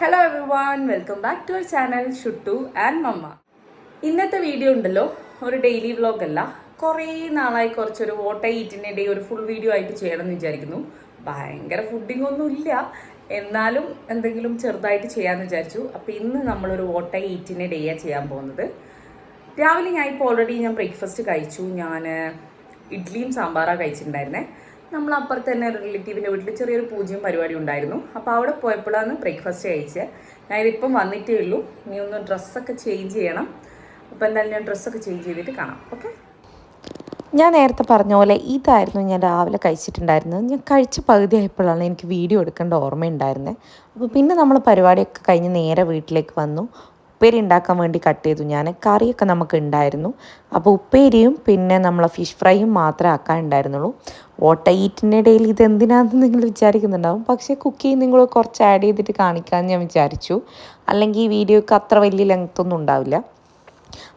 Hello everyone, welcome back to our channel Shuttu and mamma. ഇന്നത്തെ video ഉണ്ടല്ലോ, ഒരു daily vlog അല്ല. കുറേ നാളായി കുറച്ചൊരു വോട്ട് ഐ ഈറ്റിൻ്റെ ഡേ ഒരു ഫുൾ വീഡിയോ ആയിട്ട് ചെയ്യണമെന്ന് വിചാരിക്കുന്നു. ഭയങ്കര ഫുഡിങ് ഒന്നും ഇല്ല, എന്നാലും എന്തെങ്കിലും ചെറുതായിട്ട് ചെയ്യാമെന്ന് വിചാരിച്ചു. അപ്പോൾ ഇന്ന് നമ്മളൊരു വോട്ട് ഐ ഈറ്റിൻ്റെ ഡേയാണ് ചെയ്യാൻ പോകുന്നത്. രാവിലെ ഇപ്പോൾ ഓൾറെഡി ഞാൻ ബ്രേക്ക്ഫാസ്റ്റ് കഴിച്ചു. ഞാൻ ഇഡ്ഡലിയും സാമ്പാറാണ് കഴിച്ചിട്ടുണ്ടായിരുന്നേ. നമ്മൾ അപ്പുറത്ത് തന്നെ റിലേറ്റീവിൻ്റെ വീട്ടിൽ ചെറിയൊരു പൂജയും പരിപാടി ഉണ്ടായിരുന്നു. അപ്പോൾ അവിടെ പോയപ്പോഴാണ് ബ്രേക്ക്ഫാസ്റ്റ് കഴിച്ചത്. ഞാനിതിപ്പം വന്നിട്ടേ ഉള്ളൂ. ഇനി ഒന്ന് ഡ്രസ്സൊക്കെ ചേഞ്ച് ചെയ്യണം. അപ്പോൾ എന്തായാലും ഞാൻ ഡ്രസ്സൊക്കെ ചേഞ്ച് ചെയ്തിട്ട് കാണാം. ഓക്കെ. ഞാൻ നേരത്തെ പറഞ്ഞ പോലെ ഇതായിരുന്നു ഞാൻ രാവിലെ കഴിച്ചിട്ടുണ്ടായിരുന്നത്. ഞാൻ കഴിച്ച പകുതി ആയപ്പോഴാണ് എനിക്ക് വീഡിയോ എടുക്കേണ്ട ഓർമ്മയുണ്ടായിരുന്നത്. അപ്പോൾ പിന്നെ നമ്മൾ പരിപാടിയൊക്കെ കഴിഞ്ഞ് നേരെ വീട്ടിലേക്ക് വന്നു. ഉപ്പേരി ഉണ്ടാക്കാൻ വേണ്ടി കട്ട് ചെയ്തു. ഞാൻ കറിയൊക്കെ നമുക്ക് ഉണ്ടായിരുന്നു. അപ്പോൾ ഉപ്പേരിയും പിന്നെ നമ്മളെ ഫിഷ് ഫ്രൈയും മാത്രമേ ആക്കാൻ ഉണ്ടായിരുന്നുള്ളൂ. വോട്ട് ഈറ്റിൻ്റെ ഇടയിൽ ഇതെന്തിനാണെന്ന് നിങ്ങൾ വിചാരിക്കുന്നുണ്ടാവും. പക്ഷേ കുക്കിംഗ് നിങ്ങൾ കുറച്ച് ആഡ് ചെയ്തിട്ട് കാണിക്കാമെന്ന് ഞാൻ വിചാരിച്ചു. അല്ലെങ്കിൽ ഈ വീഡിയോക്ക് അത്ര വലിയ ലെങ്ത്തൊന്നും ഉണ്ടാവില്ല.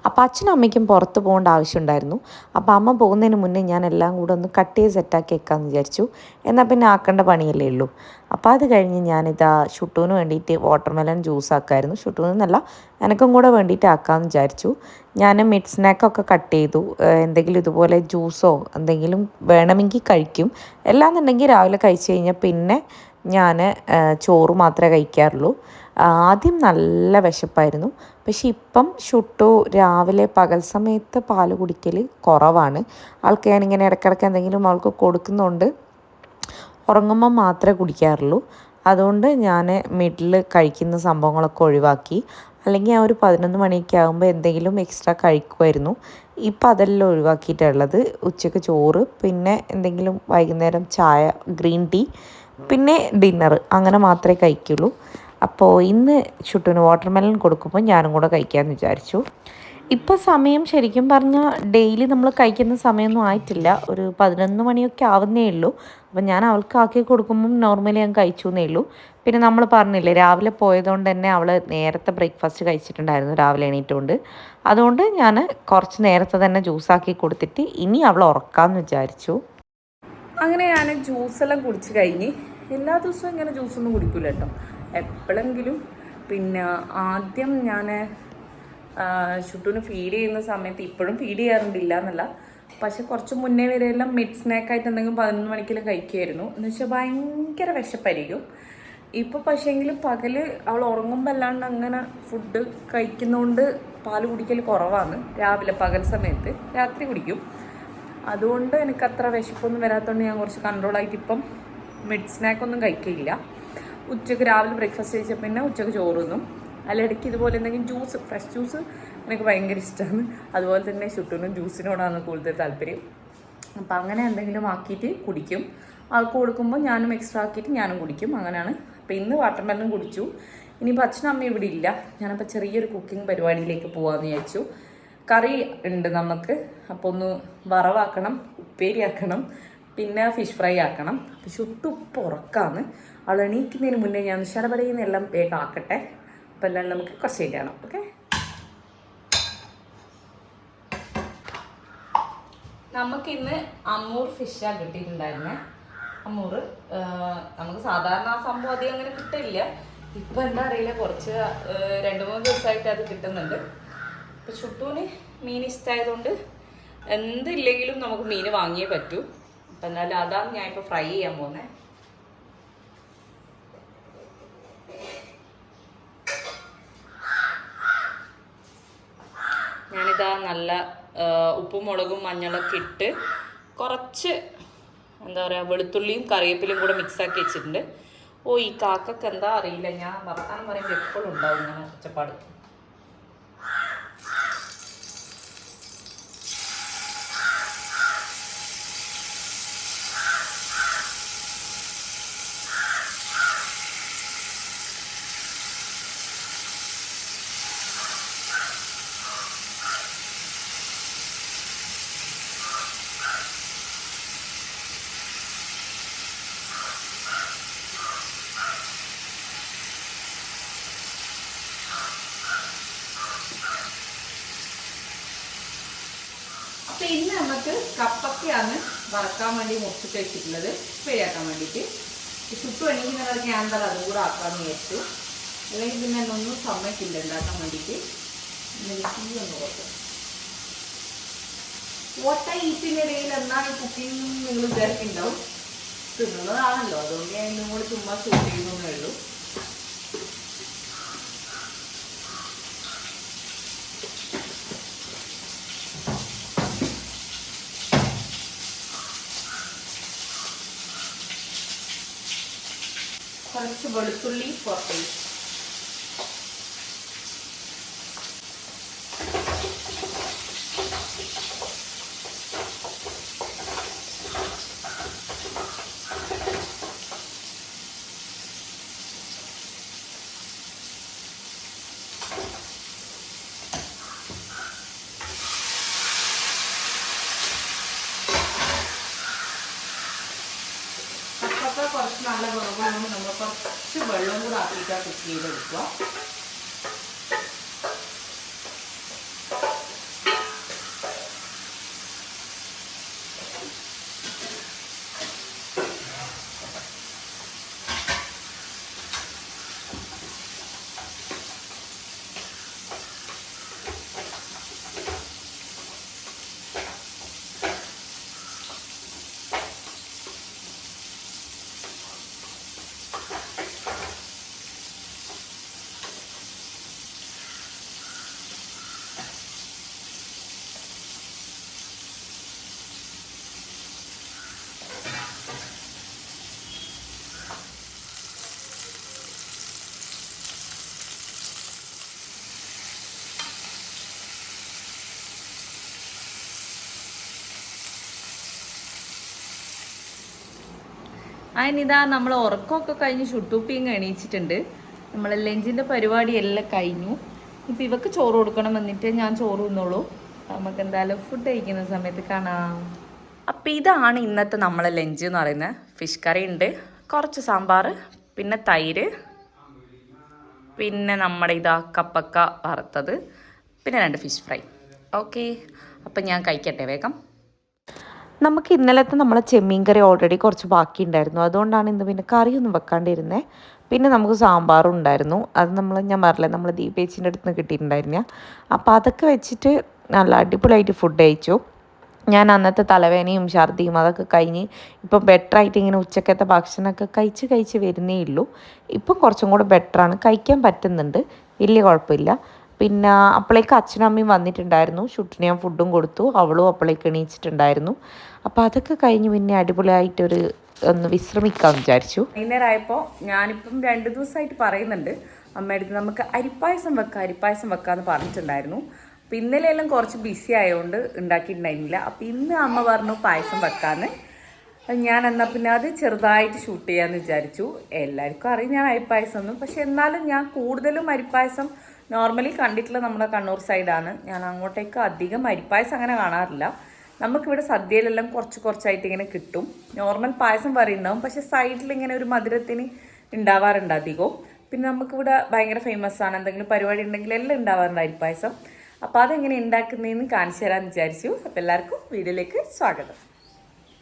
അപ്പോൾ അച്ഛനും അമ്മയ്ക്കും പുറത്ത് പോകേണ്ട ആവശ്യമുണ്ടായിരുന്നു. അപ്പോൾ അമ്മ പോകുന്നതിന് മുന്നേ ഞാൻ എല്ലാം കൂടെ ഒന്ന് കട്ട് ചെയ്ത് സെറ്റാക്കി വെക്കാമെന്ന് വിചാരിച്ചു. എന്നാൽ പിന്നെ ആക്കേണ്ട പണിയല്ലേ ഉള്ളൂ. അപ്പോൾ അത് കഴിഞ്ഞ് ഞാനിതാ ഷുട്ടൂന് വേണ്ടിയിട്ട് വാട്ടർമെലൺ ജ്യൂസ് ആക്കാമായിരുന്നു. ഷുട്ടൂന്നല്ല, എനിക്കും കൂടെ വേണ്ടിയിട്ട് ആക്കാമെന്ന് വിചാരിച്ചു. ഞാൻ മിഡ് സ്നാക്കൊക്കെ കട്ട് ചെയ്തു. എന്തെങ്കിലും ഇതുപോലെ ജ്യൂസോ എന്തെങ്കിലും വേണമെങ്കിൽ കഴിക്കും. അല്ലാന്നുണ്ടെങ്കിൽ രാവിലെ കഴിച്ച് കഴിഞ്ഞാൽ പിന്നെ ഞാൻ ചോറ് മാത്രമേ കഴിക്കാറുള്ളൂ. ആദ്യം നല്ല വിശപ്പായിരുന്നു. പക്ഷെ ഇപ്പം ഷുട്ടു രാവിലെ പകൽ സമയത്ത് പാൽ കുടിക്കൽ കുറവാണ്. ആൾക്ക് ഞാനിങ്ങനെ ഇടയ്ക്കിടയ്ക്ക് എന്തെങ്കിലും അവൾക്ക് കൊടുക്കുന്നുണ്ട്. ഉറങ്ങുമ്പം മാത്രമേ കുടിക്കാറുള്ളൂ. അതുകൊണ്ട് ഞാൻ മിഡിൽ കഴിക്കുന്ന സംഭവങ്ങളൊക്കെ ഒഴിവാക്കി. അല്ലെങ്കിൽ ഞാൻ ഒരു 11 മണിയൊക്കെ ആകുമ്പോൾ എന്തെങ്കിലും എക്സ്ട്രാ കഴിക്കുമായിരുന്നു. ഇപ്പം അതെല്ലാം ഒഴിവാക്കിയിട്ടുള്ളത്. ഉച്ചയ്ക്ക് ചോറ്, പിന്നെ എന്തെങ്കിലും വൈകുന്നേരം ചായ, ഗ്രീൻ ടീ, പിന്നെ ഡിന്നർ, അങ്ങനെ മാത്രമേ കഴിക്കുള്ളൂ. അപ്പോൾ ഇന്ന് ഷുട്ടുവിന് വാട്ടർമെലൺ കൊടുക്കുമ്പോൾ ഞാനും കൂടെ കഴിക്കാമെന്ന് വിചാരിച്ചു. ഇപ്പോൾ സമയം ശരിക്കും പറഞ്ഞാൽ ഡെയിലി നമ്മൾ കഴിക്കുന്ന സമയമൊന്നും ആയിട്ടില്ല. ഒരു 11 മണിയൊക്കെ ആവുന്നേ ഉള്ളൂ. അപ്പോൾ ഞാൻ അവൾക്ക് ആക്കി കൊടുക്കുമ്പം നോർമലി ഞാൻ കഴിച്ചു എന്നേ ഉള്ളൂ. പിന്നെ നമ്മൾ പറഞ്ഞില്ലേ, രാവിലെ പോയതുകൊണ്ട് തന്നെ അവൾ നേരത്തെ ബ്രേക്ക്ഫാസ്റ്റ് കഴിച്ചിട്ടുണ്ടായിരുന്നു രാവിലെ എണീറ്റുകൊണ്ട്. അതുകൊണ്ട് ഞാൻ കുറച്ച് നേരത്തെ തന്നെ ജ്യൂസാക്കി കൊടുത്തിട്ട് ഇനി അവൾ ഉറക്കാമെന്ന് വിചാരിച്ചു. അങ്ങനെ ഞാൻ ജ്യൂസെല്ലാം കുടിച്ച് കഴിഞ്ഞ്. എല്ലാ ദിവസവും ഇങ്ങനെ ജ്യൂസൊന്നും കുടിക്കില്ല കേട്ടോ, എപ്പോഴെങ്കിലും. പിന്നെ ആദ്യം ഞാൻ ഷുട്ടൂന് ഫീഡ് ചെയ്യുന്ന സമയത്ത്, ഇപ്പോഴും ഫീഡ് ചെയ്യാറുണ്ടില്ല എന്നല്ല, പക്ഷെ കുറച്ച് മുന്നേ വരെയെല്ലാം മിഡ് സ്നാക്കായിട്ട് എന്തെങ്കിലും 11 മണിക്കെല്ലാം കഴിക്കുമായിരുന്നു. എന്ന് വെച്ചാൽ ഭയങ്കര വിശപ്പായിരിക്കും. ഇപ്പോൾ പക്ഷേങ്കിലും പകൽ അവൾ ഉറങ്ങുമ്പോൾ അല്ലാണ്ട് അങ്ങനെ ഫുഡ് കഴിക്കുന്നതുകൊണ്ട് പാൽ കുടിക്കൽ കുറവാണ്. രാവിലെ പകൽ സമയത്ത്, രാത്രി കുടിക്കും. അതുകൊണ്ട് എനിക്ക് അത്ര വിശപ്പൊന്നും വരാത്തതുകൊണ്ട് ഞാൻ കുറച്ച് കൺട്രോളായിട്ട് ഇപ്പം മിഡ് സ്നാക്കൊന്നും കഴിക്കില്ല. ഉച്ചയ്ക്ക് രാവിലെ ബ്രേക്ക്ഫാസ്റ്റ് കഴിച്ചാൽ പിന്നെ ഉച്ചയ്ക്ക് ചോറൊന്നും. ഇടയ്ക്ക് ഇതുപോലെ എന്തെങ്കിലും ജ്യൂസ്, ഫ്രഷ് ജ്യൂസ് എനിക്ക് ഭയങ്കര ഇഷ്ടമാണ്. അതുപോലെ തന്നെ ഷുട്ടൂനും ജ്യൂസിനോടാണ് കൂടുതൽ താല്പര്യം. അപ്പം അങ്ങനെ എന്തെങ്കിലും ആക്കിയിട്ട് കുടിക്കും. ആൾക്ക് കൊടുക്കുമ്പോൾ ഞാനും എക്സ്ട്രാ ആക്കിയിട്ട് ഞാനും കുടിക്കും. അങ്ങനെയാണ്. അപ്പോൾ ഇന്ന് വാട്ടർമെലൺ കുടിച്ചു. ഇനിയിപ്പോൾ അച്ഛനും അമ്മയും ഇവിടെ ഇല്ല. ഞാനപ്പോൾ ചെറിയൊരു കുക്കിംഗ് പരിപാടിയിലേക്ക് പോകാമെന്ന് വിചാരിച്ചു. കറി ഉണ്ട് നമുക്ക്. അപ്പോൾ ഒന്ന് വറവാക്കണം, ഉപ്പേരിയാക്കണം, പിന്നെ ഫിഷ് ഫ്രൈ ആക്കണം. അപ്പോൾ ഷുട്ടു ഉപ്പ് ഉറക്കാന്ന്. അവൾ എണീക്കുന്നതിന് മുന്നേ ഞാൻ ശരപടയിൽ എല്ലാം വേഗം ആക്കട്ടെ. അപ്പോൾ എല്ലാം നമുക്ക് കുറച്ച് ചെയ്യണം. ഓക്കെ. നമുക്കിന്ന് അമ്മൂർ ഫിഷാണ് കിട്ടിയിട്ടുണ്ടായിരുന്നേ. അമ്മൂർ നമുക്ക് സാധാരണ ആ സംഭവം അധികം അങ്ങനെ കിട്ടില്ല. ഇപ്പം എന്താ അറിയില്ല, കുറച്ച് 2-3 ദിവസമായിട്ട് അത് കിട്ടുന്നുണ്ട്. അപ്പോൾ ഷുട്ടൂന് മീൻ ഇഷ്ടമായതുകൊണ്ട് എന്തില്ലെങ്കിലും നമുക്ക് മീൻ വാങ്ങിയേ പറ്റൂ. അപ്പം എന്നാലും അതാണ് ഞാനിപ്പോൾ ഫ്രൈ ചെയ്യാൻ പോകുന്നത്. ഞാനിതാ നല്ല ഉപ്പും മുളകും മഞ്ഞളൊക്കെ ഇട്ട് കുറച്ച് എന്താ പറയുക, വെളുത്തുള്ളിയും കറിവേപ്പിലും കൂടെ മിക്സാക്കി വെച്ചിട്ടുണ്ട്. ഈ കാക്കൊക്കെ എന്താ അറിയില്ല, ഞാൻ വർത്താനം പറയുമ്പോൾ എപ്പോഴും ഉണ്ടാവും ഇങ്ങനെ ഒച്ചപ്പാട്. അപ്പോൾ ഇന്ന് നമുക്ക് കപ്പക്കയാണ് വറക്കാൻ വേണ്ടി മുറിച്ചിട്ട് വെച്ചിട്ടുള്ളത്, ഉപ്പേരിയാക്കാൻ വേണ്ടിയിട്ട്. ചുട്ടു എണീക്കുന്നുണ്ടെങ്കിൽ ഞാൻ എന്തായാലും അതും കൂടെ ആക്കാമെന്ന് വിചാരിച്ചു. അല്ലെങ്കിൽ പിന്നെ എന്നൊന്നും സമ്മതിക്കില്ല ഉണ്ടാക്കാൻ വേണ്ടിയിട്ട്. തീയൊന്ന് കൊടുക്കും. ഓട്ട ഈറ്റിനിടയിൽ എന്നാണ് കുക്കിംഗ് നിങ്ങൾ വിചാരിക്കുന്നുണ്ടാവും. തിന്നുന്നതാണല്ലോ, അതുകൊണ്ട് ഞാൻ ഇന്നും കൂടി ചുമ്മാ ഷൂട്ട് ചെയ്യുന്നേ ഉള്ളൂ. കുറച്ച് വെളുത്തുള്ളി പുറത്തേക്ക്. കുറച്ച് നല്ല കുറവുകൊണ്ട് നമ്മൾ കുറച്ച് വെള്ളം കൂടെ ആക്കിയിട്ട് കുക്ക് ചെയ്തെടുക്കുക. അതിനിതാ നമ്മൾ ഉറക്കമൊക്കെ കഴിഞ്ഞ് ഷുട്ടൂപ്പിയും എണീച്ചിട്ടുണ്ട്. നമ്മൾ ലഞ്ചിൻ്റെ പരിപാടി എല്ലാം കഴിഞ്ഞു. ഇപ്പം ഇവക്ക് ചോറ് കൊടുക്കണം, എന്നിട്ട് ഞാൻ ചോറ് തിന്നോളൂ. നമുക്ക് എന്തായാലും ഫുഡ് കഴിക്കുന്ന സമയത്ത് കാണാം. അപ്പം ഇതാണ് ഇന്നത്തെ നമ്മളെ ലഞ്ച് എന്ന് പറയുന്നത്. ഫിഷ് കറി ഉണ്ട്, കുറച്ച് സാമ്പാർ, പിന്നെ തൈര്, പിന്നെ നമ്മുടെ ഇതാ കപ്പക്ക വറുത്തത്, പിന്നെ 2 ഫിഷ് ഫ്രൈ. ഓക്കെ, അപ്പം ഞാൻ കഴിക്കട്ടെ വേഗം. നമുക്ക് ഇന്നലത്തെ നമ്മളെ ചെമ്മീൻ കറി ഓൾറെഡി കുറച്ച് ബാക്കി ഉണ്ടായിരുന്നു, അതുകൊണ്ടാണ് ഇന്ന് പിന്നെ കറിയൊന്നും വെക്കാണ്ടിരുന്നത്. പിന്നെ നമുക്ക് സാമ്പാറും ഉണ്ടായിരുന്നു, അത് ഞാൻ പറഞ്ഞില്ലേ നമ്മൾ ദീപേച്ചിൻ്റെ അടുത്ത് നിന്ന് കിട്ടിയിട്ടുണ്ടായിരുന്നു. അപ്പോൾ അതൊക്കെ വെച്ചിട്ട് നല്ല അടിപൊളിയായിട്ട് ഫുഡ് കഴിച്ചു. ഞാൻ അന്നത്തെ തലവേദനയും ഛർദിയും അതൊക്കെ കഴിഞ്ഞ് ഇപ്പം ബെറ്ററായിട്ട് ഇങ്ങനെ ഉച്ചക്കത്തെ ഭക്ഷണമൊക്കെ കഴിച്ച് വരുന്നേ ഉള്ളൂ. ഇപ്പം കുറച്ചും കൂടെ ബെറ്ററാണ്, കഴിക്കാൻ പറ്റുന്നുണ്ട്, വലിയ കുഴപ്പമില്ല. പിന്നെ അപ്പോഴേക്ക് അച്ഛനും അമ്മയും വന്നിട്ടുണ്ടായിരുന്നു. ഷുട്ടിന് ഞാൻ ഫുഡും കൊടുത്തു, അവളും അപ്പോഴേക്ക് എണീച്ചിട്ടുണ്ടായിരുന്നു. അപ്പോൾ അതൊക്കെ കഴിഞ്ഞ് പിന്നെ അടിപൊളിയായിട്ടൊരു ഒന്ന് വിശ്രമിക്കാമെന്ന് വിചാരിച്ചു. വൈകുന്നേരമായപ്പോൾ ഞാനിപ്പം 2 ദിവസമായിട്ട് പറയുന്നുണ്ട് അമ്മയടുത്ത് നമുക്ക് അരിപ്പായസം വെക്കാമെന്ന് പറഞ്ഞിട്ടുണ്ടായിരുന്നു. അപ്പം ഇന്നലെയെല്ലാം കുറച്ച് ബിസി ആയതുകൊണ്ട് ഉണ്ടാക്കിയിട്ടുണ്ടായിരുന്നില്ല. അപ്പം ഇന്ന് അമ്മ പറഞ്ഞു പായസം വെക്കാമെന്ന്. ഞാൻ എന്നാൽ പിന്നെ അത് ചെറുതായിട്ട് ഷൂട്ട് ചെയ്യാമെന്ന് വിചാരിച്ചു. എല്ലാവർക്കും അറിയാം ഞാൻ അരിപ്പായസം ഒന്നും, പക്ഷെ എന്നാലും ഞാൻ കൂടുതലും അരിപ്പായസം നോർമലി കണ്ടിട്ടുള്ള നമ്മുടെ കണ്ണൂർ സൈഡാണ്. ഞാൻ അങ്ങോട്ടേക്ക് അധികം അരിപ്പായസം അങ്ങനെ കാണാറില്ല. നമുക്കിവിടെ സദ്യയിലെല്ലാം കുറച്ചായിട്ട് ഇങ്ങനെ കിട്ടും. നോർമൽ പായസം പറയുന്നുണ്ടാവും, പക്ഷെ സൈഡിൽ ഇങ്ങനെ ഒരു മധുരത്തിന് ഉണ്ടാവാറുണ്ട് അധികവും. പിന്നെ നമുക്കിവിടെ ഭയങ്കര ഫേമസ് ആണ്, എന്തെങ്കിലും പരിപാടി ഉണ്ടെങ്കിൽ എല്ലാം ഉണ്ടാവാറുണ്ട് അരിപ്പായസം. അപ്പോൾ അതെങ്ങനെ ഉണ്ടാക്കുന്നതെന്ന് കാണിച്ചു തരാമെന്ന് വിചാരിച്ചു. അപ്പോൾ എല്ലാവർക്കും വീഡിയോയിലേക്ക് സ്വാഗതം.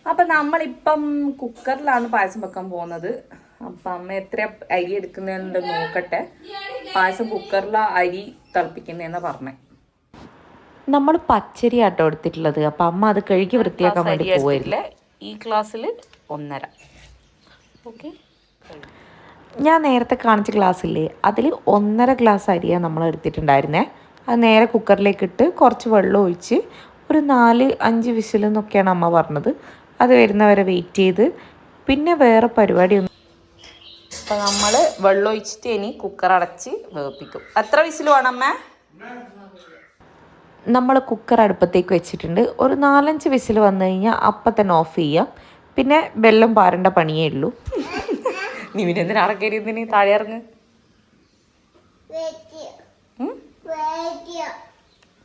അപ്പം നമ്മളിപ്പം കുക്കറിലാണ് പായസം വെക്കാൻ പോകുന്നത്. അപ്പം അമ്മ എത്ര അരി എടുക്കുന്നതെന്ന് നോക്കട്ടെ. പായസം കുക്കറിലെ അരി തിളപ്പിക്കുന്നതെന്നാണ് പറഞ്ഞത്. നമ്മൾ പച്ചരി ആട്ടോ എടുത്തിട്ടുള്ളത്. അപ്പം അമ്മ അത് കഴുകി വൃത്തിയാക്കാൻ വേണ്ടി പോയില്ല. ഈ ഗ്ലാസ്സിൽ 1.5. ഓക്കെ, ഞാൻ നേരത്തെ കാണിച്ച ഗ്ലാസ്സില്ലേ, അതിൽ 1.5 ഗ്ലാസ് അരിയാണ് നമ്മൾ എടുത്തിട്ടുണ്ടായിരുന്നേ. അത് നേരെ കുക്കറിലേക്ക് ഇട്ട് കുറച്ച് വെള്ളം ഒഴിച്ച് ഒരു 4-5 വിസിലെന്നൊക്കെയാണ് അമ്മ പറഞ്ഞത്. അത് വരുന്നവരെ വെയിറ്റ് ചെയ്ത് പിന്നെ വേറെ പരിപാടിയൊന്നും. അപ്പം നമ്മൾ വെള്ളം ഒഴിച്ചിട്ട് ഇനി കുക്കർ അടച്ച് വേവിപ്പിക്കും. എത്ര വിസിൽ വേണം അമ്മ? നമ്മൾ കുക്കർ അടുപ്പത്തേക്ക് വെച്ചിട്ടുണ്ട്. ഒരു 4-5 വിസിൽ വന്നു കഴിഞ്ഞാൽ അപ്പം തന്നെ ഓഫ് ചെയ്യാം. പിന്നെ വെള്ളം പാരേണ്ട പണിയേ ഉള്ളൂ. നീ പിന്നെ എന്തിനാ അറക്കരുതിന് താഴെ ഇറങ്ങ്.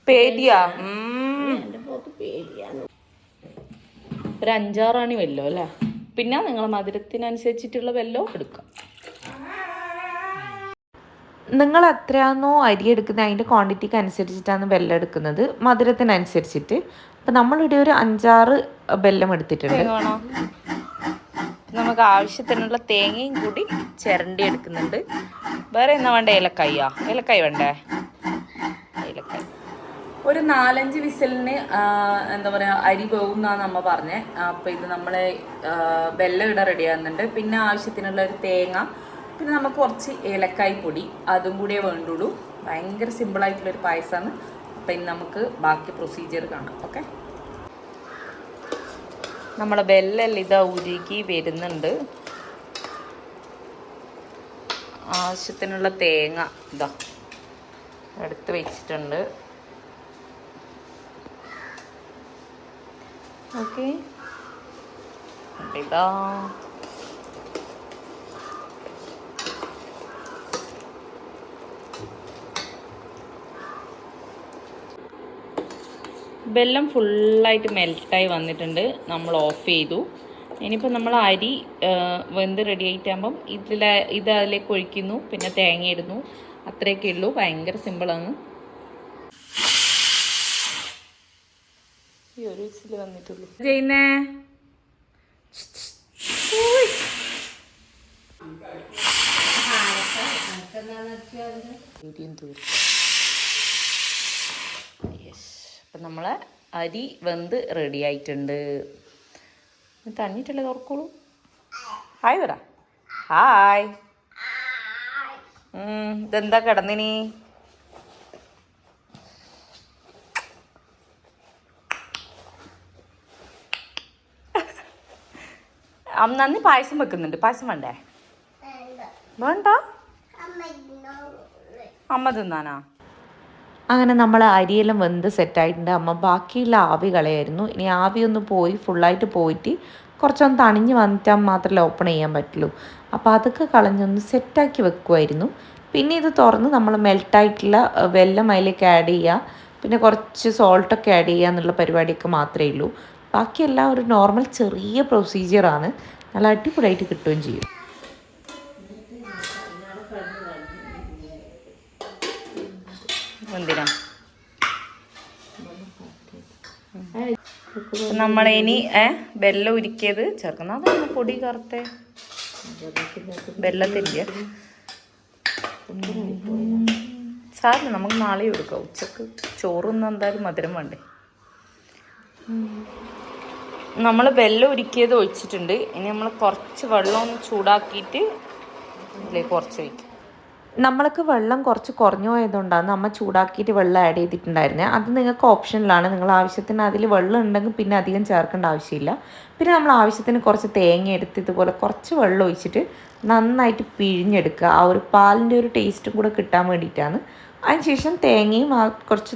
പേടിയാ? ഒരു 5-6 അണി വെല്ലോ അല്ലേ? പിന്നെ നിങ്ങളെ മധുരത്തിനനുസരിച്ചിട്ടുള്ള വെല്ലോ എടുക്കാം. നിങ്ങൾ എത്രയാണോ അരി എടുക്കുന്നത് അതിൻ്റെ ക്വാണ്ടിറ്റിക്ക് അനുസരിച്ചിട്ടാണ് വെള്ളം എടുക്കുന്നത്, മധുരത്തിനനുസരിച്ചിട്ട്. അപ്പം നമ്മളിവിടെ ഒരു 5-6 വെള്ളം എടുത്തിട്ടുണ്ട്. നമുക്ക് ആവശ്യത്തിനുള്ള തേങ്ങയും കൂടി ചിരണ്ടി എടുക്കുന്നുണ്ട്. വേറെ എന്നാ വേണ്ട? ഏലക്കായ വേണ്ടേ? ഏലക്കായ ഒരു 4-5 വിസിലിന് എന്താ പറയുക അരി വേവുന്നാണ് നമ്മ പറഞ്ഞത്. അപ്പോൾ ഇത് നമ്മളെ വെള്ളം ഇട റെഡിയാകുന്നുണ്ട്. പിന്നെ ആവശ്യത്തിനുള്ള ഒരു തേങ്ങ, പിന്നെ നമുക്ക് കുറച്ച് ഏലക്കായ് പൊടി, അതും കൂടിയേ വേണ്ടുള്ളൂ. ഭയങ്കര സിമ്പിളായിട്ടുള്ളൊരു പായസമാണ്. അപ്പം ഇനി നമുക്ക് ബാക്കി പ്രൊസീജിയർ കാണാം. ഓക്കെ, നമ്മളെ വെള്ളം ഇതാ ഉരുകി വരുന്നുണ്ട്. ആവശ്യത്തിനുള്ള തേങ്ങ ഇതാ എടുത്ത് വെച്ചിട്ടുണ്ട്. ഓക്കെ, ഇതാ വെള്ളം ഫുള്ളായിട്ട് മെൽറ്റായി വന്നിട്ടുണ്ട്. നമ്മൾ ഓഫ് ചെയ്തു. ഇനിയിപ്പോൾ നമ്മൾ അരി വെന്ത് റെഡി ആയിട്ടാകുമ്പം ഇത് അതിലേക്ക് ഒഴിക്കുന്നു, പിന്നെ തേങ്ങ ഇടുന്നു. അത്രയൊക്കെ ഉള്ളൂ. ഭയങ്കര സിമ്പിളാണ്. ഈ ഒരു വിസിൽ വന്നിട്ടുള്ളൂ. ചെയ്യുന്നേ അപ്പം നമ്മളെ അരി വെന്ത് റെഡി ആയിട്ടുണ്ട്. തണിഞ്ഞിട്ടല്ലേ തുറക്കോളൂ. ഹായ് പറ. ഹായ്. ഇതെന്താ കിടന്നിനി? നന്ദി പായസം വെക്കുന്നുണ്ട്. പായസം വേണ്ടേ? വേണ്ട, അമ്മ തിന്നാനാ. അങ്ങനെ നമ്മൾ അരിയെല്ലാം വെന്ത് സെറ്റായിട്ടുണ്ട്. അമ്മ ബാക്കിയുള്ള ആവി കളയായിരുന്നു. ഇനി ആവി ഒന്ന് പോയി ഫുള്ളായിട്ട് പോയിട്ട് കുറച്ചൊന്ന് തണിഞ്ഞ് വന്നിട്ടാൽ മാത്രമേ ഓപ്പൺ ചെയ്യാൻ പറ്റുള്ളൂ. അപ്പോൾ അതൊക്കെ കളഞ്ഞൊന്ന് സെറ്റാക്കി വെക്കുമായിരുന്നു. പിന്നെ ഇത് തുറന്ന് നമ്മൾ മെൽട്ടായിട്ടുള്ള വെള്ളം അതിലേക്ക് ആഡ് ചെയ്യുക, പിന്നെ കുറച്ച് സോൾട്ടൊക്കെ ആഡ് ചെയ്യുക എന്നുള്ള പരിപാടിയൊക്കെ മാത്രമേ ഉള്ളൂ. ബാക്കിയെല്ലാം ഒരു നോർമൽ ചെറിയ പ്രൊസീജിയറാണ്. നല്ല അടിപൊളിയായിട്ട് കിട്ടുകയും ചെയ്യും. എന്തിനാ നമ്മളിനി വെള്ളം ഉരുക്കിയത് ചേർക്കണം. അതാണ് പൊടി കറുത്തെ വെള്ളത്തിൻ്റെ സാറിന് നമുക്ക് നാളെ എടുക്കാം. ഉച്ചക്ക് ചോറൊന്നും എന്തായാലും മധുരം വേണ്ടേ. നമ്മൾ വെള്ളം ഉരുക്കിയത് ഒഴിച്ചിട്ടുണ്ട്. ഇനി നമ്മൾ കുറച്ച് വെള്ളം ഒന്ന് ചൂടാക്കിയിട്ട് ഇതിലേക്ക് കുറച്ച് ഒഴിക്കും. നമ്മൾക്ക് വെള്ളം കുറച്ച് കുറഞ്ഞു പോയതുകൊണ്ടാണ് നമ്മൾ ചൂടാക്കിയിട്ട് വെള്ളം ആഡ് ചെയ്തിട്ടുണ്ടായിരുന്നത്. അത് നിങ്ങൾക്ക് ഓപ്ഷനിലാണ്. നിങ്ങൾ ആവശ്യത്തിന് അതിൽ വെള്ളം ഉണ്ടെങ്കിൽ പിന്നെ അധികം ചേർക്കേണ്ട ആവശ്യമില്ല. പിന്നെ നമ്മൾ ആവശ്യത്തിന് കുറച്ച് തേങ്ങ എടുത്ത് ഇതുപോലെ കുറച്ച് വെള്ളം ഒഴിച്ചിട്ട് നന്നായിട്ട് പിഴിഞ്ഞെടുക്കുക. ആ ഒരു പാലിൻ്റെ ഒരു ടേസ്റ്റും കൂടെ കിട്ടാൻ വേണ്ടിയിട്ടാണ്. അതിനുശേഷം തേങ്ങയും കുറച്ച്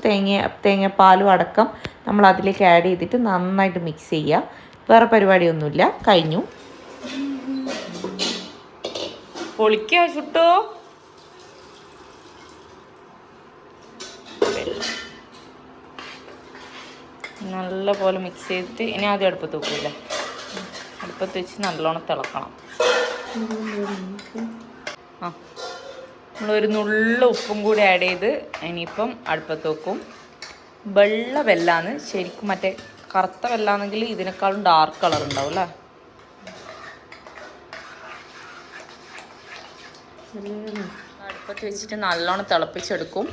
തേങ്ങാപ്പാലും അടക്കം നമ്മൾ അതിലേക്ക് ആഡ് ചെയ്തിട്ട് നന്നായിട്ട് മിക്സ് ചെയ്യുക. വേറെ പരിപാടിയൊന്നുമില്ല. കഴിഞ്ഞു. പൊളിക്കാ ചുട്ടോ. നല്ല പോലെ മിക്സ് ചെയ്തിട്ട് ഇനി ആദ്യം അടുപ്പത്ത് വെക്കൂല. അടുപ്പത്ത് വെച്ച് നല്ലോണം തിളക്കണം. നമ്മളൊരു നുള്ള ഉപ്പും കൂടി ആഡ് ചെയ്ത് ഇനിയിപ്പം അടുപ്പത്ത് വെക്കും. വെള്ള വെല്ലാണ് ശരിക്കും. മറ്റേ കറുത്ത വെല്ലാണെങ്കിൽ ഇതിനേക്കാളും ഡാർക്ക് കളർ ഉണ്ടാവും അല്ലേ. അടുപ്പത്ത് വെച്ചിട്ട് നല്ലോണം തിളപ്പിച്ചെടുക്കും.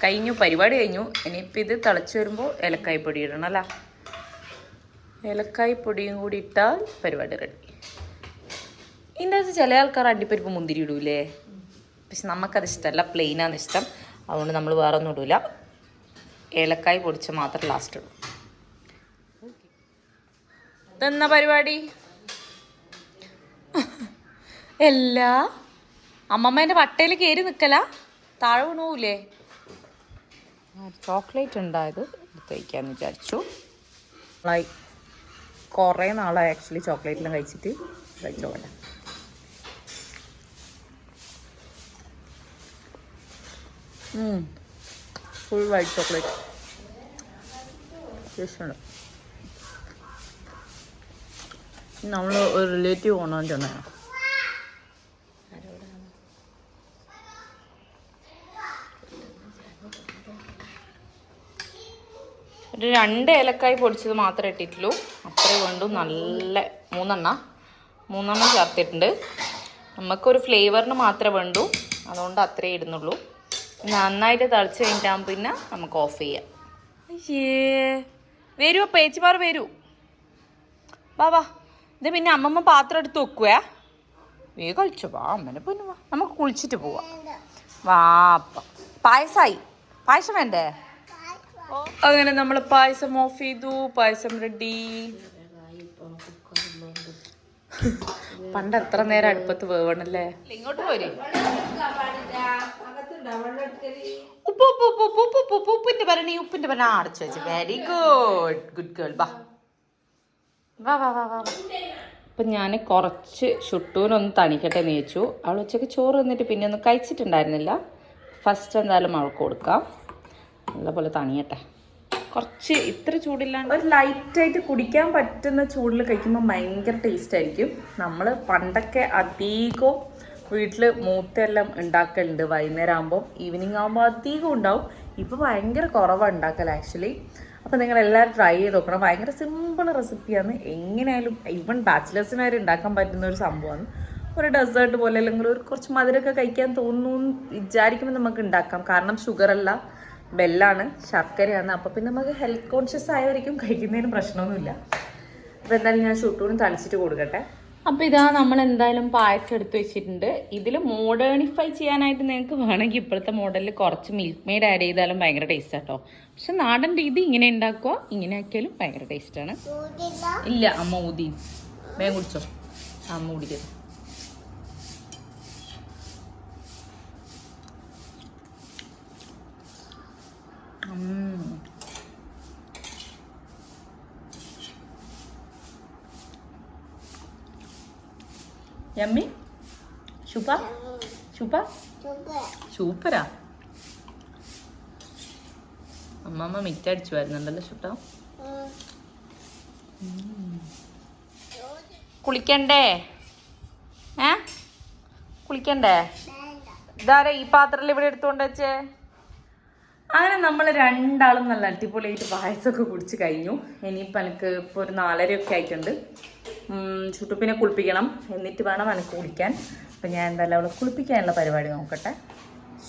കഴിഞ്ഞു, പരിപാടി കഴിഞ്ഞു. ഇനിയിപ്പോൾ ഇത് തിളച്ച് വരുമ്പോൾ ഏലക്കായ് പൊടി ഇടണം അല്ലേ. ഏലക്കായ് പൊടിയും കൂടി ഇട്ടാൽ പരിപാടി റെഡി. ഇതിൻ്റെ അകത്ത് ചില ആൾക്കാർ അണ്ടിപ്പരിപ്പ് മുന്തിരി ഇടൂലേ, പക്ഷെ നമുക്കത് ഇഷ്ടമല്ല. പ്ലെയിനാണ് ഇഷ്ടം. അതുകൊണ്ട് നമ്മൾ വേറെ ഒന്നും ഇടില്ല. ഏലക്കായ് പൊടിച്ച് മാത്രം ലാസ്റ്റ് ഇടും. ഇതെന്നാ പരിപാടി? എല്ലാ അമ്മമ്മേൻ്റെ വട്ടയിൽ കയറി നിൽക്കല, താഴെ വീണൂലേ. ചോക്ലേറ്റ് ഉണ്ടായത് എടുത്ത് കഴിക്കാമെന്ന് വിചാരിച്ചു. കുറേ നാളായി ആക്ച്വലി ചോക്ലേറ്റെല്ലാം കഴിച്ചിട്ട്. കഴിച്ചോട്ടെ. ഫുൾ വൈറ്റ് ചോക്ലേറ്റ് ഇഷ്ടമുണ്ട്. നമ്മൾ ഒരു റിലേറ്റീവ് കൊണ്ടുവന്ന് ചെന്നതാണ്. ഒരു 2 ഏലക്കായ് പൊടിച്ചത് മാത്രമേ ഇട്ടിട്ടുള്ളൂ. അത്രേ വേണ്ടു. നല്ല 3 എണ്ണ 3 ചേർത്തിട്ടുണ്ട്. നമുക്കൊരു ഫ്ലേവറിന് മാത്രമേ വേണ്ടൂ, അതുകൊണ്ട് അത്രേ ഇടുന്നുള്ളൂ. നന്നായിട്ട് തിളച്ച് കഴിഞ്ഞിട്ടാകുമ്പോൾ പിന്നെ നമുക്ക് ഓഫ് ചെയ്യാം. അയ്യേ വരൂ, പേച്ചിമാർ വരൂ, വാ വാ. ഇത് പിന്നെ അമ്മമ്മ പാത്രം എടുത്ത് വെക്കുവേ. വേഗം കഴിച്ചോ, വാ അമ്മനെ പൊന്നു വാ, നമുക്ക് കുളിച്ചിട്ട് പോവാം. വാ അപ്പം പായസം വേണ്ടേ? അങ്ങനെ നമ്മൾ പായസം ഓഫ് ചെയ്തു. പായസം റെഡി. പണ്ട് എത്ര നേരം അടുപ്പത്ത് വേവണല്ലേ. ഇങ്ങോട്ട് പോരെ. ഉപ്പിന്റെ പറഞ്ഞ അടച്ചു വെച്ചു. Very good girl. വാ വാ വാ വാ വാ. അപ്പം ഞാൻ കുറച്ച് ഷുട്ടൂനൊന്ന് തണിക്കട്ടെ എന്ന് വെച്ചു. അവൾ ഉച്ചയ്ക്ക് ചോറ് തന്നിട്ട് പിന്നെ ഒന്നും കഴിച്ചിട്ടുണ്ടായിരുന്നില്ല. ഫസ്റ്റ് എന്തായാലും അവൾക്ക് കൊടുക്കാം, നല്ലപോലെ തണിയട്ടെ. കുറച്ച് ഇത്ര ചൂടില്ലാണ്ട് ഒരു ലൈറ്റായിട്ട് കുടിക്കാൻ പറ്റുന്ന ചൂടിൽ കഴിക്കുമ്പോൾ ഭയങ്കര ടേസ്റ്റ് ആയിരിക്കും. നമ്മൾ പണ്ടൊക്കെ അധികവും വീട്ടിൽ മൂത്തെല്ലാം ഉണ്ടാക്കലുണ്ട്. വൈകുന്നേരം ആകുമ്പോൾ ഈവനിങ് ആകുമ്പോൾ അധികം ഉണ്ടാവും. ഇപ്പോൾ ഭയങ്കര കുറവാണ് ഉണ്ടാക്കൽ ആക്ച്വലി. അപ്പോൾ നിങ്ങളെല്ലാവരും ട്രൈ ചെയ്ത് നോക്കണം. ഭയങ്കര സിമ്പിൾ റെസിപ്പിയാണ്. എങ്ങനെയായാലും ഈവൻ ബാച്ചിലേഴ്സിന് വരെ ഉണ്ടാക്കാൻ പറ്റുന്ന ഒരു സംഭവമാണ്. ഒരു ഡെസേർട്ട് പോലെ അല്ലെങ്കിൽ ഒരു കുറച്ച് മധുരമൊക്കെ കഴിക്കാൻ തോന്നുന്നു വിചാരിക്കുമ്പോൾ നമുക്ക് ഉണ്ടാക്കാം. കാരണം ഷുഗറല്ല, ബെല്ലാണ്, ശർക്കരയാണ്. അപ്പോൾ പിന്നെ നമുക്ക് ഹെൽത്ത് കോൺഷ്യസ് ആയവരിക്കും കഴിക്കുന്നതിന് പ്രശ്നമൊന്നുമില്ല. അപ്പോൾ എന്തായാലും ഞാൻ ഷുട്ടൂന് തളിച്ചിട്ട് കൊടുക്കട്ടെ. അപ്പോൾ ഇതാ നമ്മൾ എന്തായാലും പായസം എടുത്ത് വെച്ചിട്ടുണ്ട്. ഇതിൽ മോഡേണിഫൈ ചെയ്യാനായിട്ട് നിങ്ങൾക്ക് വേണമെങ്കിൽ ഇപ്പോഴത്തെ മോഡലിൽ കുറച്ച് മിൽക്ക് മെയ്ഡ് ആഡ് ചെയ്താലും ഭയങ്കര ടേസ്റ്റ് ആട്ടോ. പക്ഷെ നാടൻ രീതി ഇങ്ങനെ ഉണ്ടാക്കുക, ഇങ്ങനെ ആക്കിയാലും ഭയങ്കര ടേസ്റ്റാണ്. ഇല്ല അമ്മ ഊതി വേഗം കുടിച്ചോ. അമ്മ കുടിക്കരുത്. യമ്മി സൂപ്പറാ. അമ്മമ്മ മിറ്റടിച്ചു വരുന്നുണ്ടല്ലോ ഷുട്ട. കുളിക്കണ്ടേ? കുളിക്കണ്ടേ? ഇതാരാ ഈ പാത്രത്തിൽ ഇവിടെ എടുത്തുകൊണ്ട് വെച്ചേ? അങ്ങനെ നമ്മൾ രണ്ടാളും നല്ല അടിപൊളിയായിട്ട് പായസമൊക്കെ കുടിച്ച് കഴിഞ്ഞു. ഇനിയിപ്പോൾ എനിക്ക് ഇപ്പോൾ ഒരു 4:30 ആയിട്ടുണ്ട്. ചുട്ടുപ്പിനെ കുളിപ്പിക്കണം, എന്നിട്ട് വേണം എനിക്ക് കുളിക്കാൻ. അപ്പം ഞാൻ എന്തായാലും അവളെ കുളിപ്പിക്കാനുള്ള പരിപാടി നോക്കട്ടെ.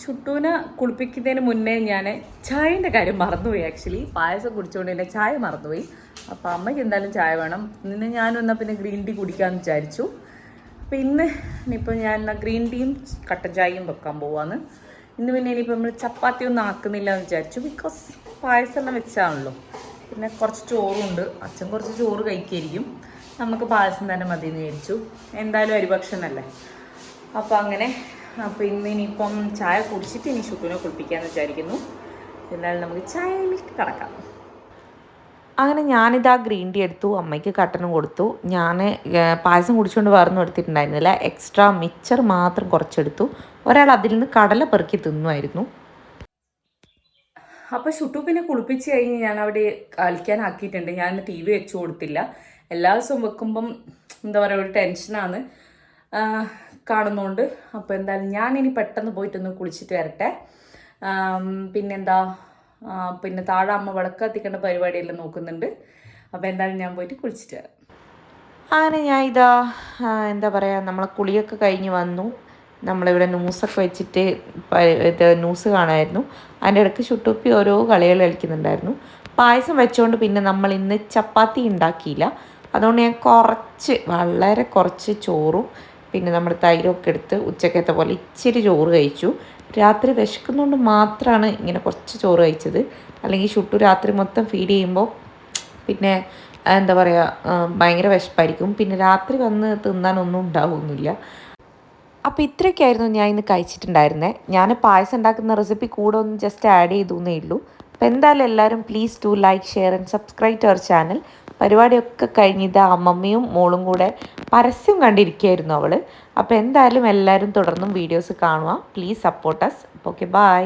ചുട്ടുവിനെ കുളിപ്പിക്കുന്നതിന് മുന്നേ ഞാൻ ചായൻ്റെ കാര്യം മറന്നുപോയി. ആക്ച്വലി പായസം കുടിച്ചുകൊണ്ട് തന്നെ ചായ മറന്നുപോയി. അപ്പോൾ അമ്മയ്ക്ക് എന്തായാലും ചായ വേണം. ഇന്ന് ഞാനും എന്നാൽ പിന്നെ ഗ്രീൻ ടീ കുടിക്കാമെന്ന് വിചാരിച്ചു. അപ്പോൾ ഇനിയിപ്പോൾ ഞാൻ ഗ്രീൻ ടീയും കട്ടൻ ചായയും വെക്കാൻ പോവാന്ന്. ഇന്ന് പിന്നെ ഇനിയിപ്പോൾ നമ്മൾ ചപ്പാത്തി ഒന്നും ആക്കുന്നില്ല എന്ന് വിചാരിച്ചു. ബിക്കോസ് പായസം എല്ലാം വെച്ചാണല്ലോ. പിന്നെ കുറച്ച് ചോറുണ്ട്, അച്ഛൻ കുറച്ച് ചോറ് കഴിക്കായിരിക്കും, നമുക്ക് പായസം തന്നെ മതി എന്ന് വിചാരിച്ചു. എന്തായാലും അരിഭക്ഷണമല്ലേ. അപ്പോൾ അങ്ങനെ. അപ്പോൾ ഇനിയിപ്പം ചായ കുടിച്ചിട്ട് ഇനി ഷുട്ടുവിനെ കുളിപ്പിക്കാമെന്ന് വിചാരിക്കുന്നു. എന്തായാലും നമുക്ക് ചായയിലേക്ക് കടക്കാം. അങ്ങനെ ഞാനിതാ ഗ്രീൻ ടീ എടുത്തു, അമ്മയ്ക്ക് കട്ടനും കൊടുത്തു. ഞാൻ പായസം കുടിച്ചുകൊണ്ട് വേറൊന്നും എടുത്തിട്ടുണ്ടായിരുന്നില്ല. എക്സ്ട്രാ മിച്ചർ മാത്രം കുറച്ചെടുത്തു. ഒരാൾ അതിൽ നിന്ന് കടല പെറുക്കി തിന്നുമായിരുന്നു. അപ്പോൾ ഷുട്ടു പിന്നെ കുളിപ്പിച്ച് കഴിഞ്ഞ് ഞാൻ അവിടെ കളിക്കാനാക്കിയിട്ടുണ്ട്. ഞാൻ TV വെച്ച് കൊടുത്തില്ല. എല്ലാ ദിവസവും വെക്കുമ്പം എന്താ പറയുക, ഒരു ടെൻഷനാണ് കാണുന്നതുകൊണ്ട്. അപ്പോൾ എന്തായാലും ഞാനിനി പെട്ടെന്ന് പോയിട്ടൊന്ന് കുളിച്ചിട്ട് വരട്ടെ. പിന്നെന്താ, പിന്നെ താഴെ അമ്മ വിളക്ക് കത്തിക്കേണ്ട പരിപാടിയെല്ലാം നോക്കുന്നുണ്ട്. അപ്പോൾ എന്തായാലും ഞാൻ പോയിട്ട് കുളിച്ചിട്ട് വരാം. അങ്ങനെ ഞാൻ ഇതാ എന്താ പറയുക, നമ്മളെ കുളിയൊക്കെ കഴിഞ്ഞ് വന്നു. നമ്മളിവിടെ ന്യൂസൊക്കെ വെച്ചിട്ട് ന്യൂസ് കാണാമായിരുന്നു. അതിൻ്റെ ഇടയ്ക്ക് ഷുട്ടുപ്പി ഓരോ കളികൾ കളിക്കുന്നുണ്ടായിരുന്നു. പായസം വെച്ചുകൊണ്ട് പിന്നെ നമ്മൾ ഇന്ന് ചപ്പാത്തി ഉണ്ടാക്കിയില്ല. അതുകൊണ്ട് ഞാൻ വളരെ കുറച്ച് ചോറും പിന്നെ നമ്മൾ തൈരൊക്കെ എടുത്ത് ഉച്ചക്കത്തെ പോലെ ഇച്ചിരി ചോറ് കഴിച്ചു. രാത്രി വിശക്കുന്നതുകൊണ്ട് മാത്രമാണ് ഇങ്ങനെ കുറച്ച് ചോറ് കഴിച്ചത്. അല്ലെങ്കിൽ ഷുട്ടു രാത്രി മൊത്തം ഫീഡ് ചെയ്യുമ്പോൾ പിന്നെ എന്താ പറയുക, ഭയങ്കര വിശപ്പായിരിക്കും. പിന്നെ രാത്രി വന്ന് തിന്നാനൊന്നും ഉണ്ടാവുന്നില്ല. അപ്പോൾ ഇത്രയൊക്കെയായിരുന്നു ഞാൻ ഇന്ന് കഴിച്ചിട്ടുണ്ടായിരുന്നത്. ഞാൻ പായസം ഉണ്ടാക്കുന്ന റെസിപ്പി കൂടെ ഒന്ന് ജസ്റ്റ് ആഡ് ചെയ്തു എന്നേ ഉള്ളൂ. അപ്പോൾ എന്തായാലും എല്ലാവരും please to like, share and subscribe to our channel. പരിപാടിയൊക്കെ കഴിഞ്ഞിട്ട് അമ്മമ്മയും മോളും കൂടെ പരസ്യം കണ്ടിരിക്കുകയായിരുന്നു അവൾ. അപ്പോൾ എന്തായാലും എല്ലാവരും തുടർന്നും വീഡിയോസ് കാണുക. Please support us. Okay, by.